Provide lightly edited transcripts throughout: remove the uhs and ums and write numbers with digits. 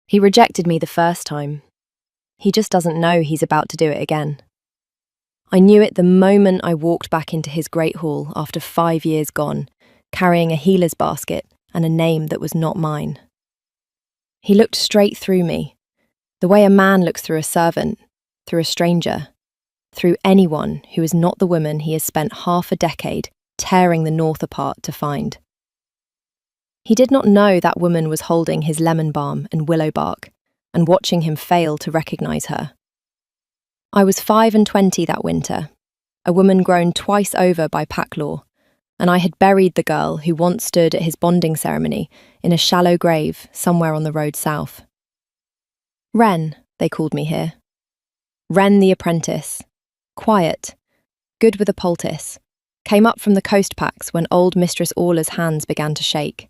He rejected me the first time. He just doesn't know he's about to do it again. I knew it the moment I walked back into his great hall after 5 years gone, carrying a healer's basket and a name that was not mine. He looked straight through me, the way a man looks through a servant, through a stranger, through anyone who is not the woman he has spent half a decade tearing the north apart to find. He did not know that woman was holding his lemon balm and willow bark and watching him fail to recognise her. I was 25 that winter, a woman grown twice over by pack law, and I had buried the girl who once stood at his bonding ceremony in a shallow grave somewhere on the road south. Wren, they called me here. Wren the apprentice. Quiet, good with a poultice, came up from the coast packs when old Mistress Orla's hands began to shake.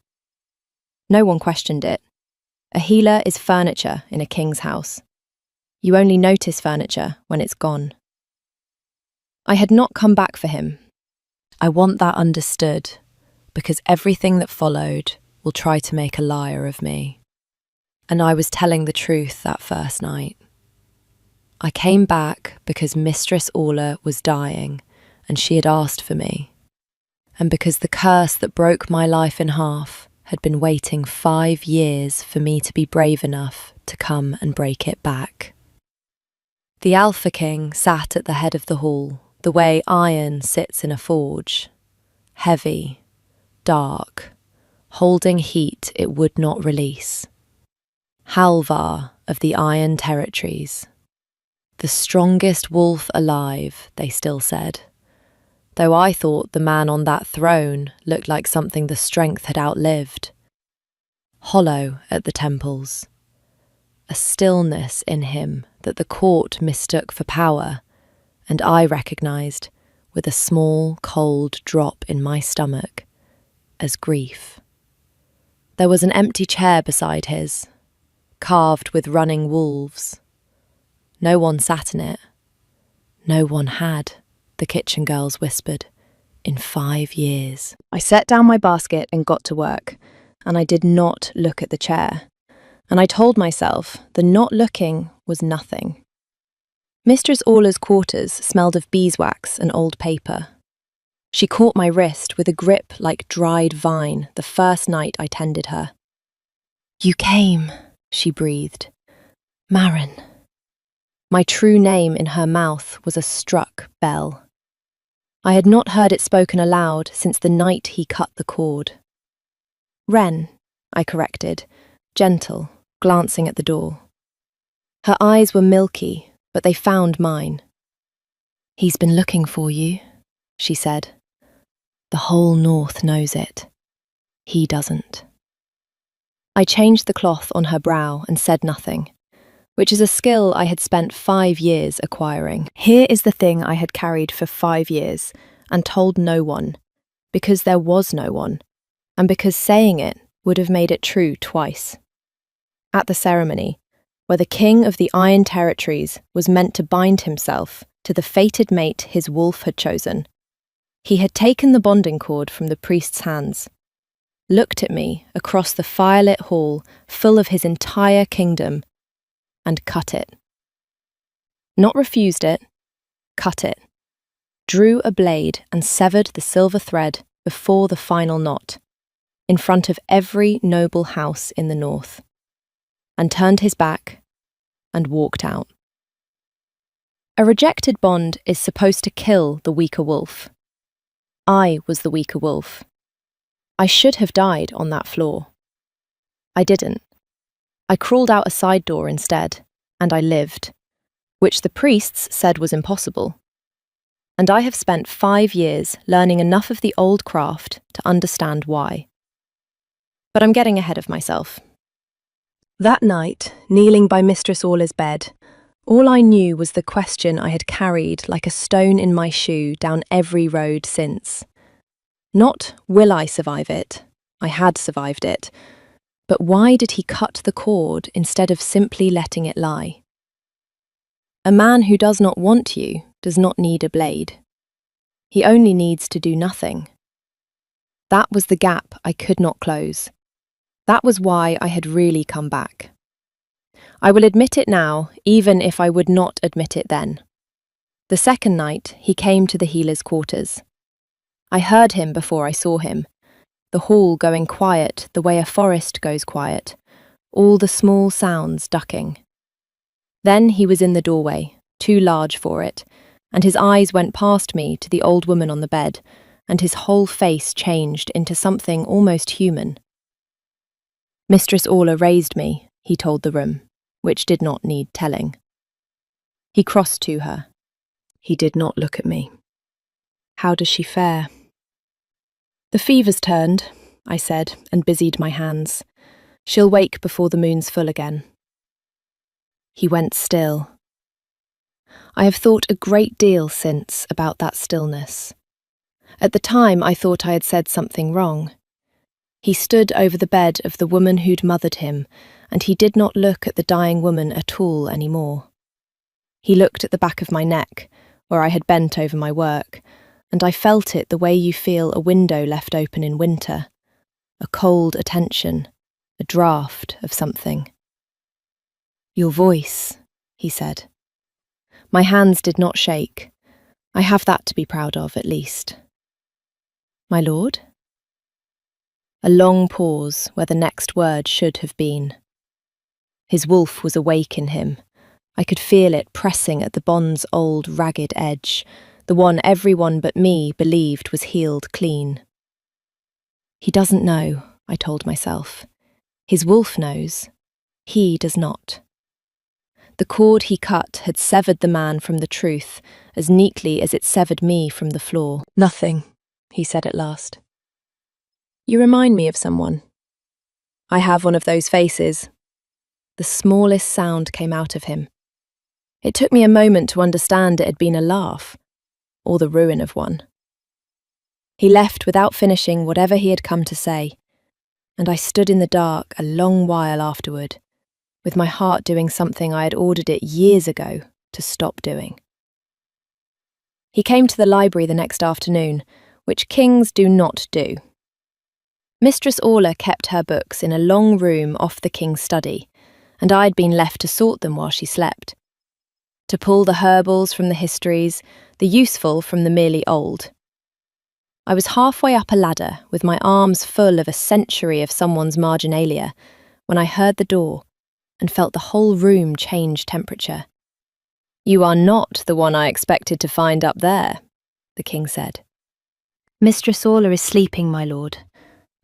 No one questioned it. A healer is furniture in a king's house. You only notice furniture when it's gone. I had not come back for him. I want that understood, because everything that followed will try to make a liar of me. And I was telling the truth that first night. I came back because Mistress Orla was dying and she had asked for me, and because the curse that broke my life in half had been waiting 5 years for me to be brave enough to come and break it back. The Alpha King sat at the head of the hall, the way iron sits in a forge, heavy, dark, holding heat it would not release. Halvar of the Iron Territories. The strongest wolf alive, they still said, though I thought the man on that throne looked like something the strength had outlived. Hollow at the temples, a stillness in him that the court mistook for power, and I recognised, with a small, cold drop in my stomach, as grief. There was an empty chair beside his, carved with running wolves. No one sat in it. No one had, the kitchen girls whispered, in 5 years. I set down my basket and got to work, and I did not look at the chair. And I told myself the not looking was nothing. Mistress Orla's quarters smelled of beeswax and old paper. She caught my wrist with a grip like dried vine the first night I tended her. "You came," she breathed. "Marin." My true name in her mouth was a struck bell. I had not heard it spoken aloud since the night he cut the cord. "Wren," I corrected, gentle, glancing at the door. Her eyes were milky, but they found mine. "He's been looking for you," she said. "The whole north knows it. He doesn't." I changed the cloth on her brow and said nothing, which is a skill I had spent 5 years acquiring. Here is the thing I had carried for 5 years and told no one, because there was no one, and because saying it would have made it true twice. At the ceremony, where the king of the Iron Territories was meant to bind himself to the fated mate his wolf had chosen, he had taken the bonding cord from the priest's hands, looked at me across the firelit hall full of his entire kingdom, and cut it. Not refused it, cut it. Drew a blade and severed the silver thread before the final knot, in front of every noble house in the north, and turned his back and walked out. A rejected bond is supposed to kill the weaker wolf. I was the weaker wolf. I should have died on that floor. I didn't. I crawled out a side door instead, and I lived, which the priests said was impossible. And I have spent 5 years learning enough of the old craft to understand why. But I'm getting ahead of myself. That night, kneeling by Mistress Orla's bed, all I knew was the question I had carried like a stone in my shoe down every road since. Not, will I survive it? I had survived it. But why did he cut the cord instead of simply letting it lie? A man who does not want you does not need a blade. He only needs to do nothing. That was the gap I could not close. That was why I had really come back. I will admit it now, even if I would not admit it then. The second night, he came to the healer's quarters. I heard him before I saw him, the hall going quiet the way a forest goes quiet, all the small sounds ducking. Then he was in the doorway, too large for it, and his eyes went past me to the old woman on the bed, and his whole face changed into something almost human. Mistress Orla raised me, he told the room, which did not need telling. He crossed to her. He did not look at me. How does she fare? The fever's turned, I said, and busied my hands. She'll wake before the moon's full again. He went still. I have thought a great deal since about that stillness. At the time, I thought I had said something wrong. He stood over the bed of the woman who'd mothered him, and he did not look at the dying woman at all anymore. He looked at the back of my neck, where I had bent over my work, and I felt it the way you feel a window left open in winter, a cold attention, a draught of something. Your voice, he said. My hands did not shake. I have that to be proud of, at least. My lord? A long pause where the next word should have been. His wolf was awake in him. I could feel it pressing at the bond's old ragged edge, the one everyone but me believed was healed clean. He doesn't know, I told myself. His wolf knows. He does not. The cord he cut had severed the man from the truth as neatly as it severed me from the floor. Nothing, he said at last. You remind me of someone. I have one of those faces. The smallest sound came out of him. It took me a moment to understand it had been a laugh, or the ruin of one. He left without finishing whatever he had come to say, and I stood in the dark a long while afterward, with my heart doing something I had ordered it years ago to stop doing. He came to the library the next afternoon, which kings do not do. Mistress Orla kept her books in a long room off the king's study, and I'd been left to sort them while she slept. To pull the herbals from the histories, the useful from the merely old. I was halfway up a ladder with my arms full of a century of someone's marginalia when I heard the door and felt the whole room change temperature. You are not the one I expected to find up there, the king said. Mistress Orla is sleeping, my lord.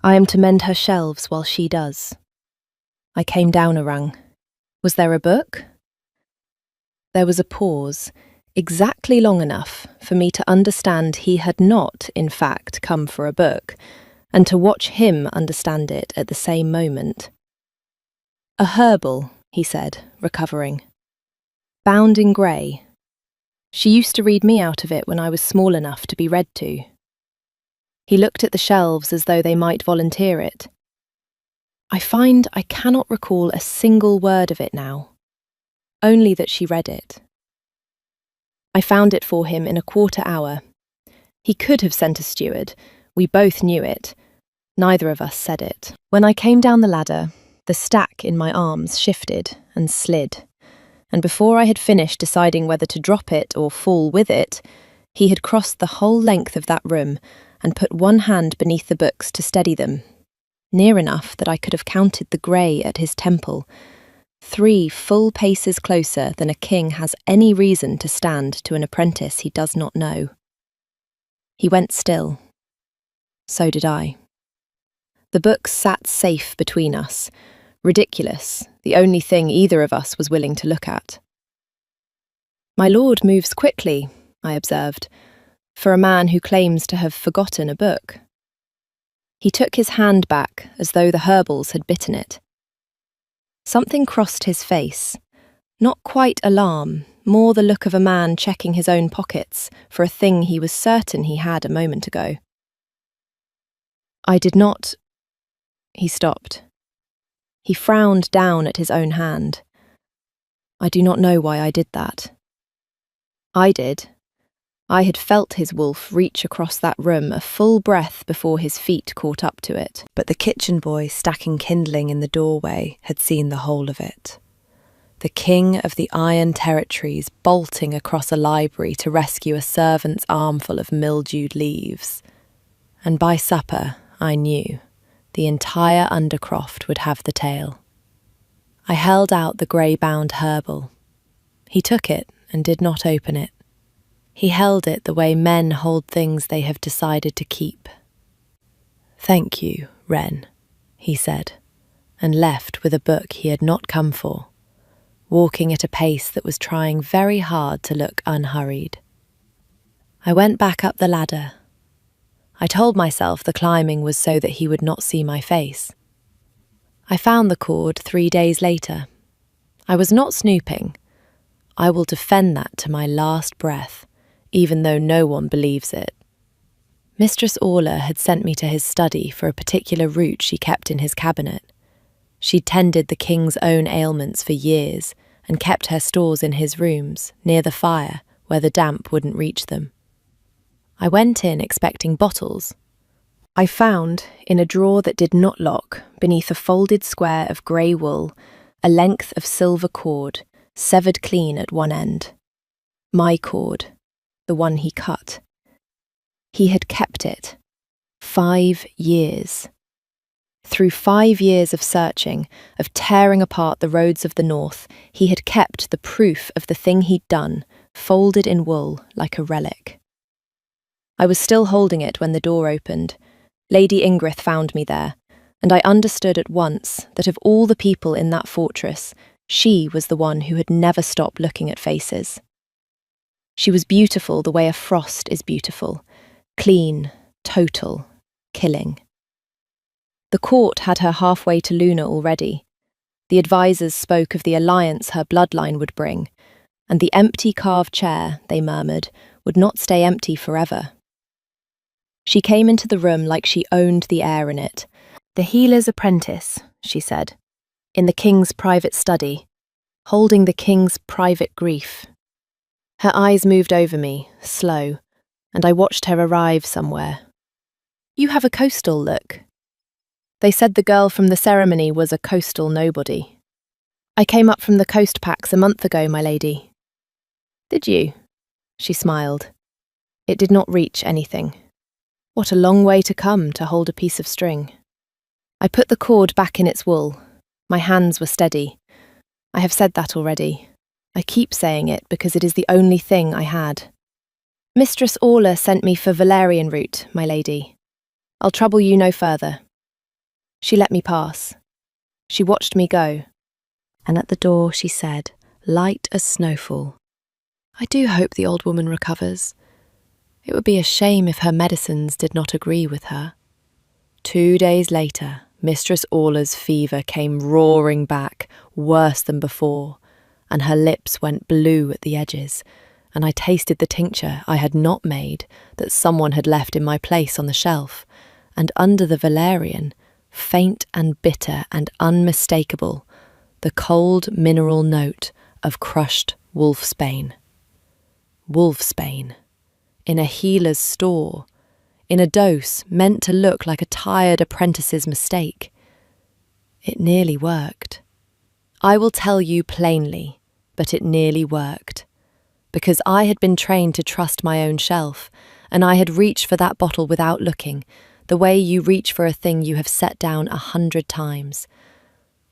I am to mend her shelves while she does. I came down a rung. Was there a book? There was a pause, exactly long enough for me to understand he had not, in fact, come for a book, and to watch him understand it at the same moment. A herbal, he said, recovering. Bound in grey. She used to read me out of it when I was small enough to be read to. He looked at the shelves as though they might volunteer it. I find I cannot recall a single word of it now, only that she read it. I found it for him in a quarter hour. He could have sent a steward. We both knew it. Neither of us said it. When I came down the ladder, the stack in my arms shifted and slid, and before I had finished deciding whether to drop it or fall with it, he had crossed the whole length of that room and put one hand beneath the books to steady them, near enough that I could have counted the grey at his temple, 3 full paces closer than a king has any reason to stand to an apprentice he does not know. He went still. So did I. The books sat safe between us, ridiculous, the only thing either of us was willing to look at. My lord moves quickly, I observed, for a man who claims to have forgotten a book. He took his hand back as though the herbals had bitten it. Something crossed his face, not quite alarm, more the look of a man checking his own pockets for a thing he was certain he had a moment ago. I did not... He stopped. He frowned down at his own hand. I do not know why I did that. I did. I had felt his wolf reach across that room a full breath before his feet caught up to it. But the kitchen boy stacking kindling in the doorway had seen the whole of it. the king of the Iron Territories bolting across a library to rescue a servant's armful of mildewed leaves. And by supper, I knew, the entire Undercroft would have the tale. I held out the grey-bound herbal. He took it and did not open it. He held it the way men hold things they have decided to keep. "Thank you, Wren," he said, and left with a book he had not come for, walking at a pace that was trying very hard to look unhurried. I went back up the ladder. I told myself the climbing was so that he would not see my face. I found the cord 3 days later. I was not snooping. I will defend that to my last breath, even though no one believes it. Mistress Orla had sent me to his study for a particular root she kept in his cabinet. She'd tended the king's own ailments for years and kept her stores in his rooms, near the fire, where the damp wouldn't reach them. I went in expecting bottles. I found, in a drawer that did not lock, beneath a folded square of grey wool, a length of silver cord, severed clean at one end. My cord, the one he cut. He had kept it. 5 years. Through 5 years of searching, of tearing apart the roads of the north, he had kept the proof of the thing he'd done, folded in wool like a relic. I was still holding it when the door opened. Lady Ingrid found me there, and I understood at once that of all the people in that fortress, she was the one who had never stopped looking at faces. She was beautiful the way a frost is beautiful, clean, total, killing. The court had her halfway to Luna already. The advisers spoke of the alliance her bloodline would bring, and the empty carved chair, they murmured, would not stay empty forever. She came into the room like she owned the air in it. "The healer's apprentice," she said, "in the king's private study, holding the king's private grief." Her eyes moved over me, slow, and I watched her arrive somewhere. "You have a coastal look." They said the girl from the ceremony was a coastal nobody. "I came up from the coast packs a month ago, my lady." "Did you?" She smiled. It did not reach anything. What a long way to come to hold a piece of string. I put the cord back in its wool. My hands were steady. I have said that already. I keep saying it because it is the only thing I had. "Mistress Orla sent me for valerian root, my lady. I'll trouble you no further." She let me pass. She watched me go. And at the door she said, light as snowfall, "I do hope the old woman recovers. It would be a shame if her medicines did not agree with her." 2 days later, Mistress Orla's fever came roaring back, worse than before, and her lips went blue at the edges, and I tasted the tincture I had not made that someone had left in my place on the shelf, and under the valerian, faint and bitter and unmistakable, the cold mineral note of crushed wolfsbane. Wolfsbane. In a healer's store, in a dose meant to look like a tired apprentice's mistake. It nearly worked. I will tell you plainly, but it nearly worked. Because I had been trained to trust my own shelf, and I had reached for that bottle without looking, the way you reach for a thing you have set down 100 times.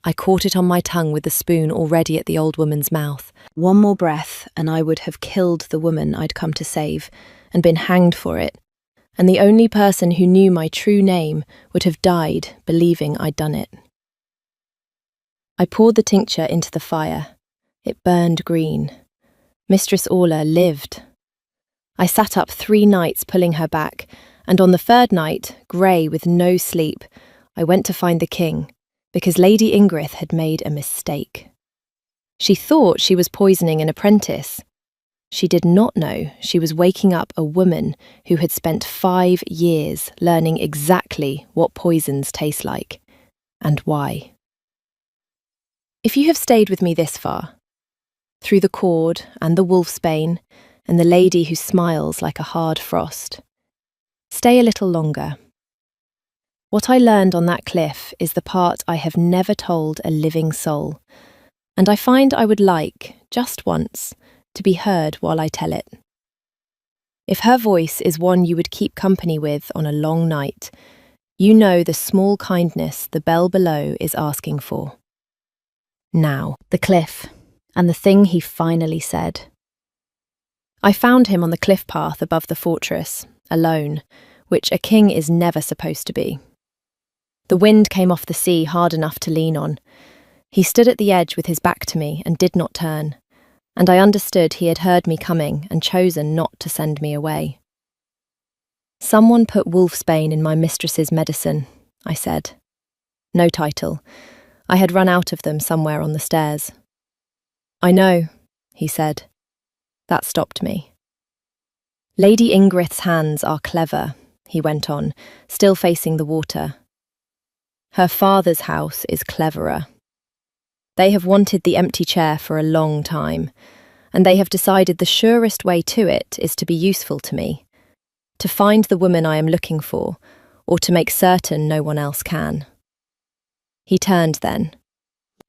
I caught it on my tongue with the spoon already at the old woman's mouth. One more breath, and I would have killed the woman I'd come to save, and been hanged for it. And the only person who knew my true name would have died believing I'd done it. I poured the tincture into the fire. It burned green. Mistress Orla lived. I sat up 3 nights pulling her back, and on the 3rd night, grey with no sleep, I went to find the king, because Lady Ingrid had made a mistake. She thought she was poisoning an apprentice. She did not know she was waking up a woman who had spent 5 years learning exactly what poisons taste like, and why. If you have stayed with me this far, through the cord and the wolfsbane and the lady who smiles like a hard frost, stay a little longer. What I learned on that cliff is the part I have never told a living soul, And I find I would like, just once, to be heard while I tell it. If her voice is one you would keep company with on a long night, you know the small kindness the bell below is asking for. Now, the cliff, and the thing he finally said. I found him on the cliff path above the fortress, alone, which a king is never supposed to be. The wind came off the sea hard enough to lean on. He stood at the edge with his back to me and did not turn, and I understood he had heard me coming and chosen not to send me away. Someone put wolfsbane in my mistress's medicine, I said. No title. I had run out of them somewhere on the stairs. I know, he said. That stopped me. Lady Ingrid's hands are clever, he went on, still facing the water. Her father's house is cleverer. They have wanted the empty chair for a long time, and they have decided the surest way to it is to be useful to me, to find the woman I am looking for, or to make certain no one else can. He turned then.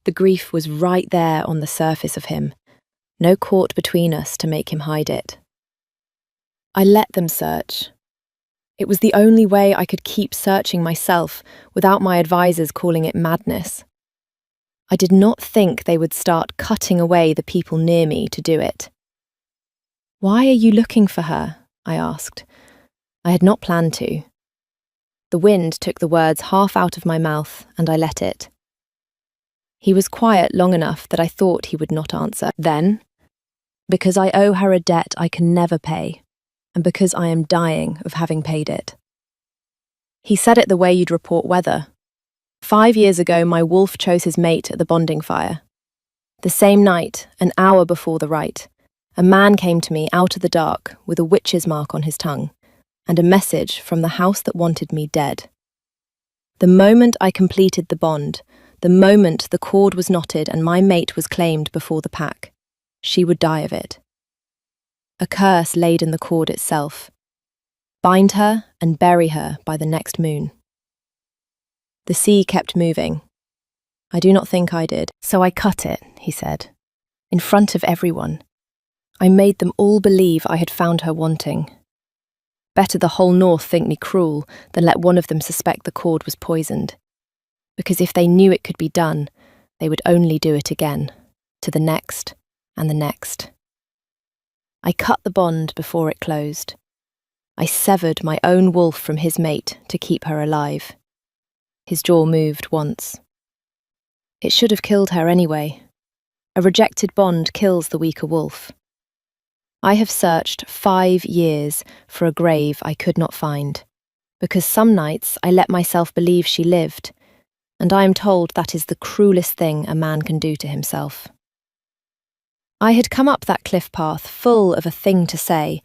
The grief was right there on the surface of him, no court between us to make him hide it. I let them search. It was the only way I could keep searching myself without my advisors calling it madness. I did not think they would start cutting away the people near me to do it. Why are you looking for her? I asked. I had not planned to. The wind took the words half out of my mouth, and I let it. He was quiet long enough that I thought he would not answer. Then, because I owe her a debt I can never pay, and because I am dying of having paid it. He said it the way you'd report weather. 5 years ago, my wolf chose his mate at the bonding fire. The same night, an hour before the rite, a man came to me out of the dark with a witch's mark on his tongue, and a message from the house that wanted me dead. The moment I completed the bond, the moment the cord was knotted and my mate was claimed before the pack, she would die of it. A curse laid in the cord itself. Bind her and bury her by the next moon. The sea kept moving. I do not think I did. So I cut it, he said, in front of everyone. I made them all believe I had found her wanting. Better the whole North think me cruel than let one of them suspect the cord was poisoned. Because if they knew it could be done, they would only do it again, to the next and the next. I cut the bond before it closed. I severed my own wolf from his mate to keep her alive. His jaw moved once. It should have killed her anyway. A rejected bond kills the weaker wolf. I have searched 5 years for a grave I could not find, because some nights I let myself believe she lived, and I am told that is the cruelest thing a man can do to himself. I had come up that cliff path full of a thing to say.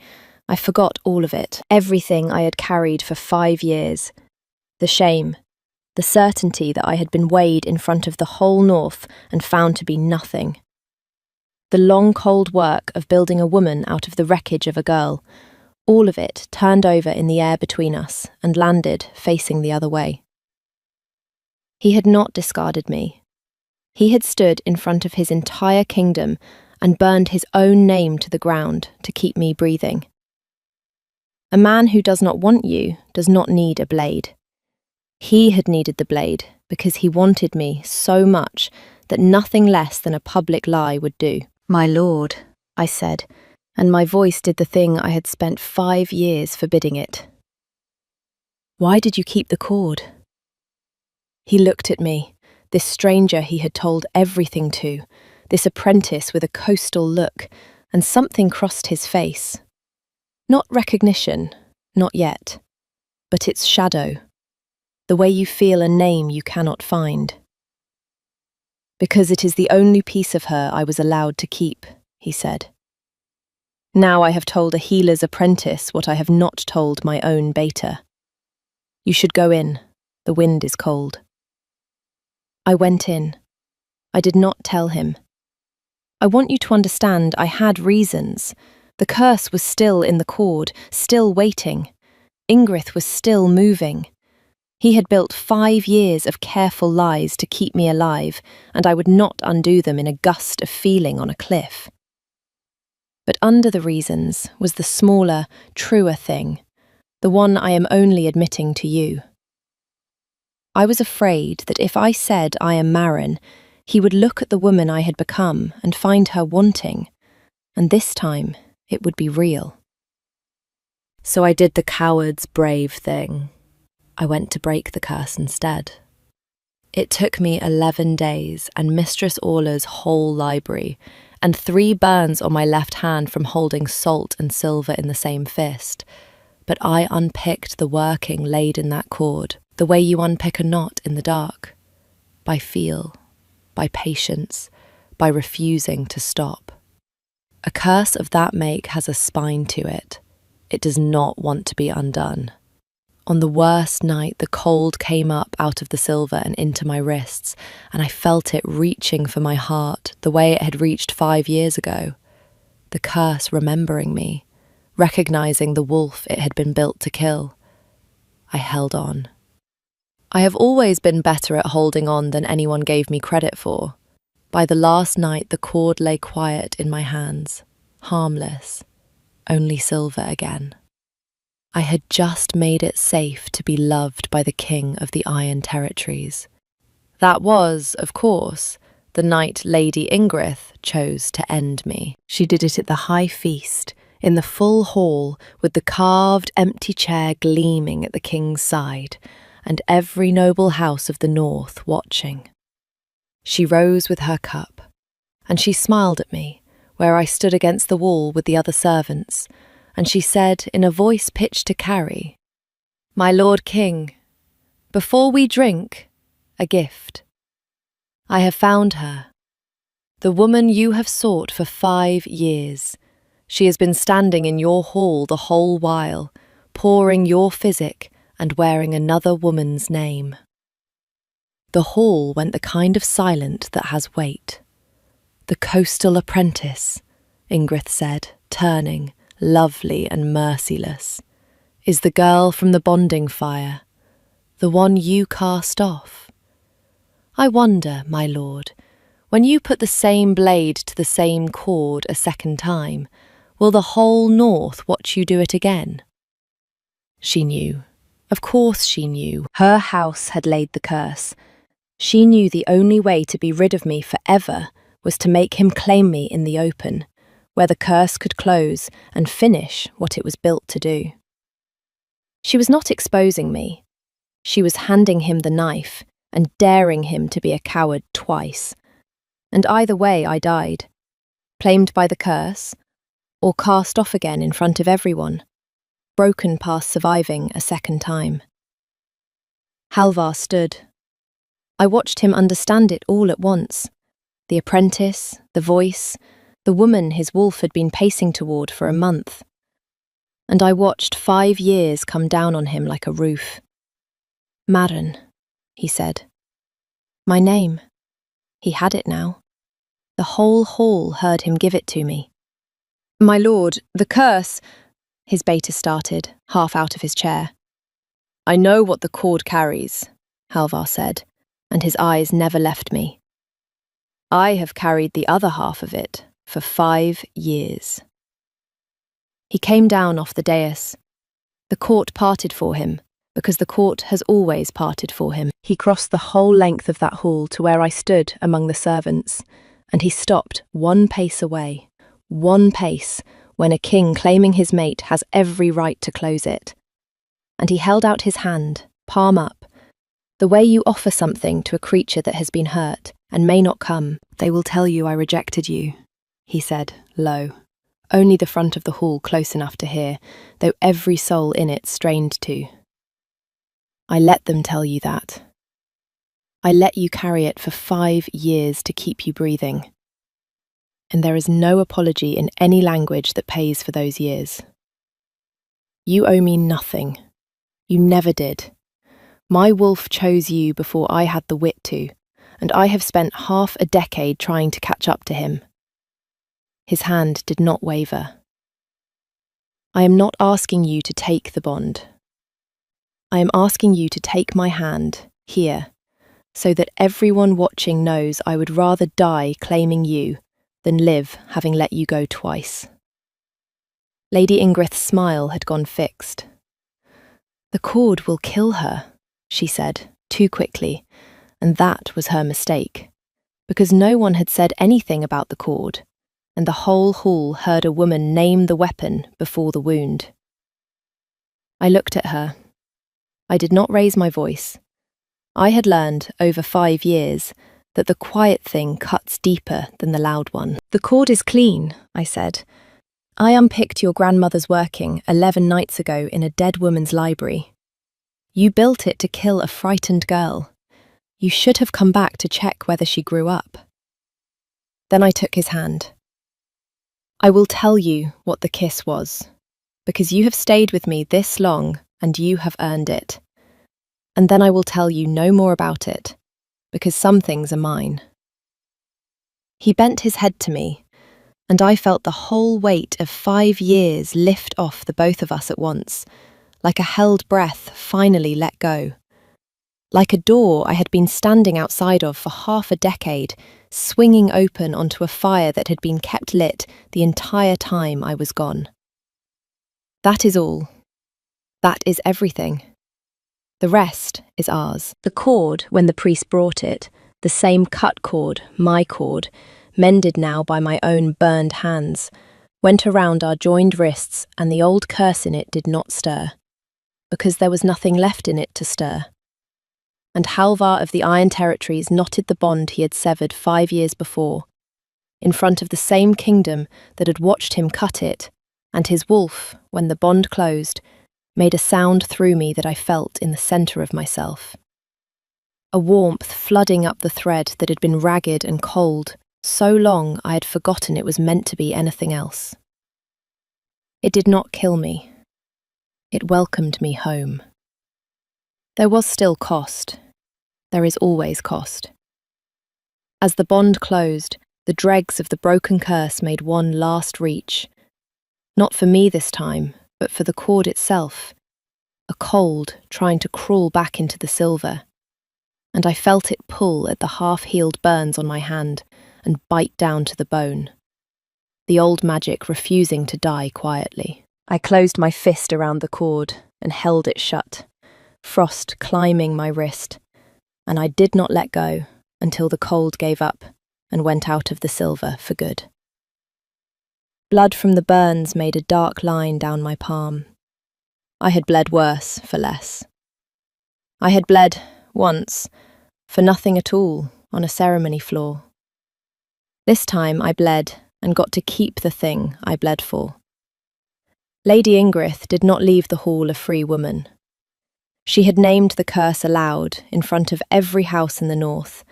I forgot all of it, everything I had carried for 5 years. The shame, the certainty that I had been weighed in front of the whole North and found to be nothing. The long cold work of building a woman out of the wreckage of a girl, all of it turned over in the air between us and landed facing the other way. He had not discarded me. He had stood in front of his entire kingdom and burned his own name to the ground to keep me breathing. A man who does not want you does not need a blade. He had needed the blade because he wanted me so much that nothing less than a public lie would do. My lord, I said, and my voice did the thing I had spent 5 years forbidding it. Why did you keep the cord? He looked at me, this stranger he had told everything to, this apprentice with a coastal look, and something crossed his face. Not recognition, not yet, but its shadow, the way you feel a name you cannot find. Because it is the only piece of her I was allowed to keep, he said. Now I have told a healer's apprentice what I have not told my own beta. You should go in, the wind is cold. I went in. I did not tell him. I want you to understand I had reasons. The curse was still in the cord, still waiting. Ingrid was still moving. He had built 5 years of careful lies to keep me alive, and I would not undo them in a gust of feeling on a cliff. But under the reasons was the smaller, truer thing, the one I am only admitting to you. I was afraid that if I said I am Marin, he would look at the woman I had become and find her wanting, and this time it would be real. So I did the coward's brave thing. I went to break the curse instead. It took me 11 days and Mistress Orla's whole library, and 3 burns on my left hand from holding salt and silver in the same fist. But I unpicked the working laid in that cord, the way you unpick a knot in the dark. By feel, by patience, by refusing to stop. A curse of that make has a spine to it. It does not want to be undone. On the worst night, the cold came up out of the silver and into my wrists, and I felt it reaching for my heart the way it had reached 5 years ago. The curse remembering me, recognizing the wolf it had been built to kill. I held on. I have always been better at holding on than anyone gave me credit for. By the last night, the cord lay quiet in my hands, harmless, only silver again. I had just made it safe to be loved by the king of the Iron Territories. That was, of course, the night Lady Ingrid chose to end me. She did it at the high feast, in the full hall, with the carved empty chair gleaming at the king's side, and every noble house of the north watching. She rose with her cup, and she smiled at me, where I stood against the wall with the other servants, and she said in a voice pitched to carry, "My Lord King, before we drink, a gift. I have found her, the woman you have sought for 5 years. She has been standing in your hall the whole while, pouring your physic and wearing another woman's name." The hall went the kind of silent that has weight. "The coastal apprentice," Ingrid said, turning, lovely and merciless, "is the girl from the bonding fire, the one you cast off. I wonder, my lord, when you put the same blade to the same cord a second time, will the whole north watch you do it again?" She knew. Of course she knew. Her house had laid the curse. She knew the only way to be rid of me forever was to make him claim me in the open, where the curse could close and finish what it was built to do. She was not exposing me. She was handing him the knife and daring him to be a coward twice. And either way I died, claimed by the curse, or cast off again in front of everyone, broken past surviving a second time. Halvar stood. I watched him understand it all at once. The apprentice, the voice, the woman his wolf had been pacing toward for a month. And I watched 5 years come down on him like a roof. "Marin," he said. My name. He had it now. The whole hall heard him give it to me. "My lord, the curse," his beta started, half out of his chair. "I know what the cord carries," Halvar said, and his eyes never left me. "I have carried the other half of it for 5 years. He came down off the dais. The court parted for him, because the court has always parted for him. He crossed the whole length of that hall to where I stood among the servants, and he stopped 1 pace away, 1 pace, when a king claiming his mate has every right to close it. And he held out his hand, palm up, the way you offer something to a creature that has been hurt and may not come. "They will tell you I rejected you," he said, low, only the front of the hall close enough to hear, though every soul in it strained to. "I let them tell you that. I let you carry it for 5 years to keep you breathing. And there is no apology in any language that pays for those years. You owe me nothing. You never did. My wolf chose you before I had the wit to, and I have spent half a decade trying to catch up to him." His hand did not waver. "I am not asking you to take the bond. I am asking you to take my hand, here, so that everyone watching knows I would rather die claiming you than live having let you go twice." Lady Ingrid's smile had gone fixed. "The cord will kill her," she said, too quickly, and that was her mistake, because no one had said anything about the cord, and the whole hall heard a woman name the weapon before the wound. I looked at her. I did not raise my voice. I had learned, over 5 years, that the quiet thing cuts deeper than the loud one. "The cord is clean," I said. "I unpicked your grandmother's working 11 nights ago in a dead woman's library. You built it to kill a frightened girl. You should have come back to check whether she grew up." Then I took his hand. "I will tell you what the kiss was, because you have stayed with me this long and you have earned it. And then I will tell you no more about it, because some things are mine." He bent his head to me, and I felt the whole weight of 5 years lift off the both of us at once, like a held breath finally let go. Like a door I had been standing outside of for half a decade, swinging open onto a fire that had been kept lit the entire time I was gone. That is all. That is everything. The rest is ours. The cord, when the priest brought it, the same cut cord, my cord, mended now by my own burned hands, went around our joined wrists, and the old curse in it did not stir, because there was nothing left in it to stir. And Halvar of the Iron Territories knotted the bond he had severed 5 years before, in front of the same kingdom that had watched him cut it, and his wolf, when the bond closed, made a sound through me that I felt in the centre of myself. A warmth flooding up the thread that had been ragged and cold, so long I had forgotten it was meant to be anything else. It did not kill me. It welcomed me home. There was still cost. There is always cost. As the bond closed, the dregs of the broken curse made one last reach. Not for me this time, but for the cord itself, a cold trying to crawl back into the silver, and I felt it pull at the half-healed burns on my hand and bite down to the bone, the old magic refusing to die quietly. I closed my fist around the cord and held it shut, frost climbing my wrist, and I did not let go until the cold gave up and went out of the silver for good. Blood from the burns made a dark line down my palm. I had bled worse for less. I had bled, once, for nothing at all on a ceremony floor. This time I bled and got to keep the thing I bled for. Lady Ingrid did not leave the hall a free woman. She had named the curse aloud in front of every house in the north,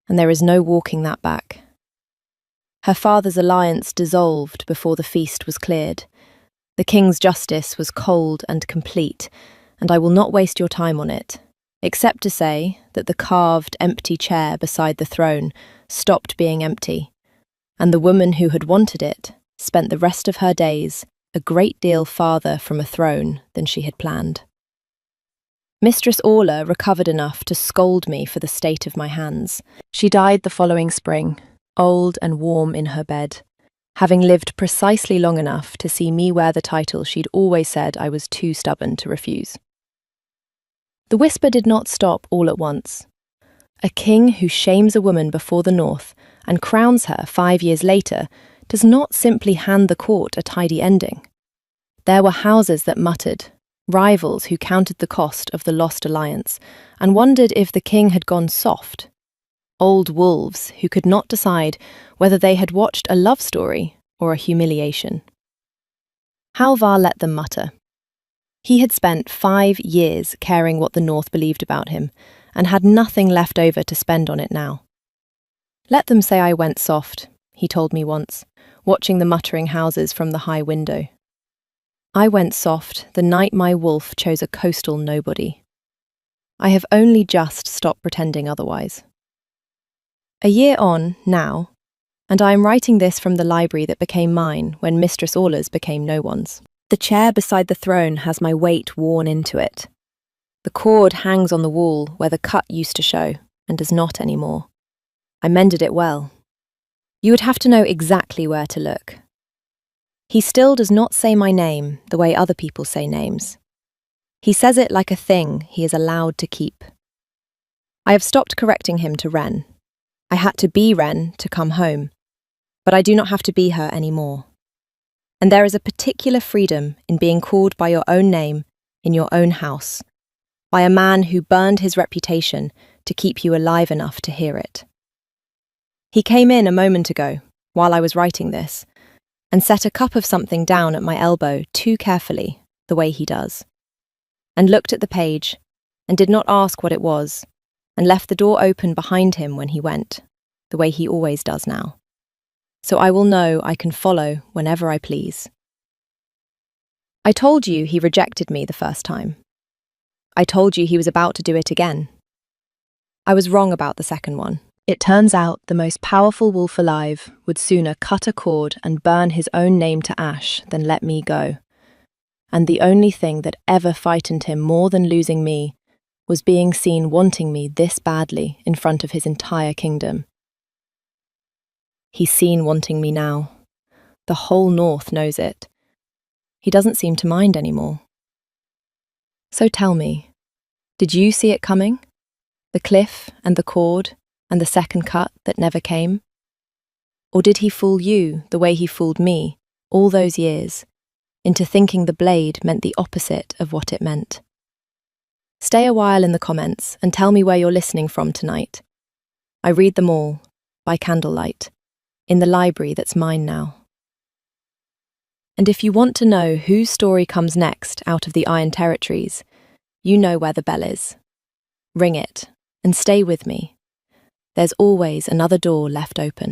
and there is no walking that back. Her father's alliance dissolved before the feast was cleared. The king's justice was cold and complete, and I will not waste your time on it, except to say that the carved, empty chair beside the throne stopped being empty, and the woman who had wanted it spent the rest of her days a great deal farther from a throne than she had planned. Mistress Orla recovered enough to scold me for the state of my hands. She died the following spring, old and warm in her bed, having lived precisely long enough to see me wear the title she'd always said I was too stubborn to refuse. The whisper did not stop all at once. A king who shames a woman before the North and crowns her 5 years later does not simply hand the court a tidy ending. There were houses that muttered, rivals who counted the cost of the lost alliance and wondered if the king had gone soft. Old wolves who could not decide whether they had watched a love story or a humiliation. Halvar let them mutter. He had spent 5 years caring what the North believed about him, and had nothing left over to spend on it now. Let them say I went soft, he told me once, watching the muttering houses from the high window. I went soft the night my wolf chose a coastal nobody. I have only just stopped pretending otherwise. A year on, now, and I am writing this from the library that became mine when Mistress Orla's became no one's. The chair beside the throne has my weight worn into it. The cord hangs on the wall where the cut used to show and does not anymore. I mended it well. You would have to know exactly where to look. He still does not say my name the way other people say names. He says it like a thing he is allowed to keep. I have stopped correcting him to Wren. I had to be Wren to come home, but I do not have to be her anymore. And there is a particular freedom in being called by your own name in your own house, by a man who burned his reputation to keep you alive enough to hear it. He came in a moment ago, while I was writing this, and set a cup of something down at my elbow too carefully, the way he does, and looked at the page, and did not ask what it was, and left the door open behind him when he went, the way he always does now. So I will know I can follow whenever I please. I told you he rejected me the first time. I told you he was about to do it again. I was wrong about the second one. It turns out the most powerful wolf alive would sooner cut a cord and burn his own name to ash than let me go. And the only thing that ever frightened him more than losing me was being seen wanting me this badly in front of his entire kingdom. He's seen wanting me now. The whole North knows it. He doesn't seem to mind anymore. So tell me, did you see it coming? The cliff and the cord and the second cut that never came? Or did he fool you the way he fooled me all those years, into thinking the blade meant the opposite of what it meant? Stay a while in the comments and tell me where you're listening from tonight. I read them all, by candlelight, in the library that's mine now. And if you want to know whose story comes next out of the Iron Territories, you know where the bell is. Ring it, and stay with me. There's always another door left open.